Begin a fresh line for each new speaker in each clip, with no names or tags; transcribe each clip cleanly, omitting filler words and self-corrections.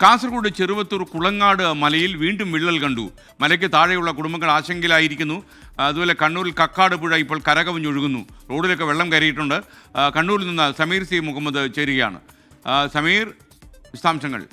കാസർഗോഡ് ചെറുവത്തൂർ കുളങ്ങാട് മലയിൽ വീണ്ടും വിള്ളൽ കണ്ടു. മലയ്ക്ക് താഴെയുള്ള കുടുംബങ്ങൾ ആശങ്കയിലായിരിക്കുന്നു. അതുപോലെ കണ്ണൂരിൽ കക്കാട് പുഴ ഇപ്പോൾ കരകവിഞ്ഞൊഴുകുന്നു. റോഡിലൊക്കെ വെള്ളം കയറിയിട്ടുണ്ട്. കണ്ണൂരിൽ നിന്ന് സമീർ സി മുഹമ്മദ് ചേരുകയാണ്. സമീർ, വിശദാംശങ്ങൾ.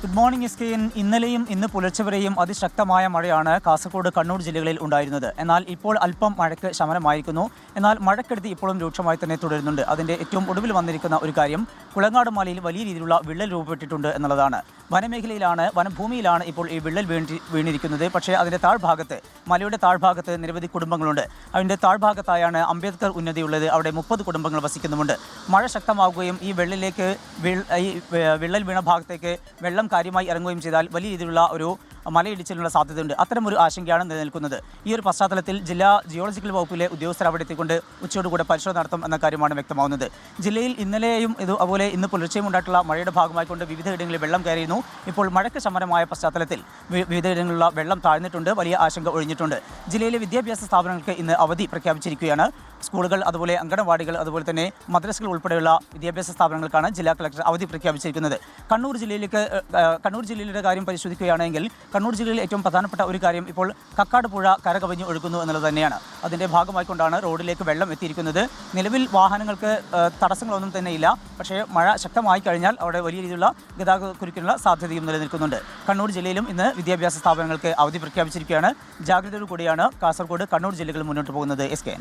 Good morning S K. ഇന്നലെയും ഇന്ന് പുലർച്ചെ വരെയും അതിശക്തമായ മഴയാണ് കാസർഗോഡ്, കണ്ണൂർ ജില്ലകളിൽ ഉണ്ടായിരുന്നത്. എന്നാൽ ഇപ്പോൾ അല്പം മഴയ്ക്ക് ശമനമായിരിക്കുന്നു. എന്നാൽ മഴക്കെടുതി ഇപ്പോഴും രൂക്ഷമായി തന്നെ തുടരുന്നുണ്ട്. അതിൻ്റെ ഏറ്റവും ഒടുവിൽ വന്നിരിക്കുന്ന ഒരു കാര്യം കുളങ്ങാട് മലയിൽ വലിയ രീതിയിലുള്ള വിള്ളൽ രൂപപ്പെട്ടിട്ടുണ്ട് എന്നുള്ളതാണ്. വനമേഖലയിലാണ്, വനഭൂമിയിലാണ് ഇപ്പോൾ ഈ വിള്ളൽ വീണിരിക്കുന്നത്. പക്ഷേ അതിൻ്റെ താഴ്ഭാഗത്ത്, മലയുടെ താഴ്ഭാഗത്ത് നിരവധി കുടുംബങ്ങളുണ്ട്. അതിൻ്റെ താഴ്ഭാഗത്തായാണ് അംബേദ്കർ ഉന്നതിയുള്ളത്. അവിടെ 30 കുടുംബങ്ങൾ വസിക്കുന്നുമുണ്ട്. മഴ ശക്തമാകുകയും ഈ വിള്ളൽ വീണ ഭാഗത്തേക്ക് വെള്ളം കാര്യമായി ഇറങ്ങുകയും ചെയ്താൽ വലിയ രീതിയിലുള്ള ഒരു മലയിടിച്ചിലുള്ള സാധ്യതയുണ്ട്. അത്തരമൊരു ആശങ്കയാണ് നിലനിൽക്കുന്നത്. ഈ ഒരു പശ്ചാത്തലത്തിൽ ജില്ലാ ജിയോളജിക്കൽ വകുപ്പിലെ ഉദ്യോഗസ്ഥർ അവിടെ എത്തിക്കൊണ്ട് ഉച്ചയോടുകൂടെ പരിശോധന നടത്തും എന്ന കാര്യമാണ് വ്യക്തമാകുന്നത്. ജില്ലയിൽ ഇന്നലെയും അതുപോലെ ഇന്ന് പുലർച്ചെയും ഉണ്ടായിട്ടുള്ള മഴയുടെ ഭാഗമായിക്കൊണ്ട് വിവിധ ഇടങ്ങളിൽ വെള്ളം കയറിയിരുന്നു. ഇപ്പോൾ മഴയ്ക്ക് ശമനമായ പശ്ചാത്തലത്തിൽ വിവിധ ഇടങ്ങളിലുള്ള വെള്ളം താഴ്ന്നിട്ടുണ്ട്. വലിയ ആശങ്ക ഒഴിഞ്ഞിട്ടുണ്ട്. ജില്ലയിലെ വിദ്യാഭ്യാസ സ്ഥാപനങ്ങൾക്ക് ഇന്ന് അവധി പ്രഖ്യാപിച്ചിരിക്കുകയാണ്. സ്കൂളുകൾ, അതുപോലെ അങ്കണവാടികൾ, അതുപോലെ തന്നെ മദ്രസകൾ ഉൾപ്പെടെയുള്ള വിദ്യാഭ്യാസ സ്ഥാപനങ്ങൾക്കാണ് ജില്ലാ കളക്ടർ അവധി പ്രഖ്യാപിച്ചിരിക്കുന്നത്. കണ്ണൂർ ജില്ലയിലെ കാര്യം പരിശോധിക്കുകയാണെങ്കിൽ കണ്ണൂർ ജില്ലയിൽ ഏറ്റവും പ്രധാനപ്പെട്ട ഒരു കാര്യം ഇപ്പോൾ കക്കാട് പുഴ കരകവിഞ്ഞ് ഒഴുകുന്നു എന്നുള്ളത് തന്നെയാണ്. അതിൻ്റെ ഭാഗമായിക്കൊണ്ടാണ് റോഡിലേക്ക് വെള്ളം എത്തിയിരിക്കുന്നത്. നിലവിൽ വാഹനങ്ങൾക്ക് തടസ്സങ്ങളൊന്നും തന്നെയില്ല. പക്ഷേ മഴ ശക്തമായി കഴിഞ്ഞാൽ അവിടെ വലിയ രീതിയിലുള്ള ഗതാഗത കുരുക്കിനുള്ള സാധ്യതയും നിലനിൽക്കുന്നുണ്ട്. കണ്ണൂർ ജില്ലയിലും ഇന്ന് വിദ്യാഭ്യാസ സ്ഥാപനങ്ങൾക്ക് അവധി പ്രഖ്യാപിച്ചിരിക്കുകയാണ്. ജാഗ്രതയോടു കൂടിയാണ് കാസർഗോഡ്, കണ്ണൂർ ജില്ലകൾ മുന്നോട്ട് പോകുന്നത്. S K.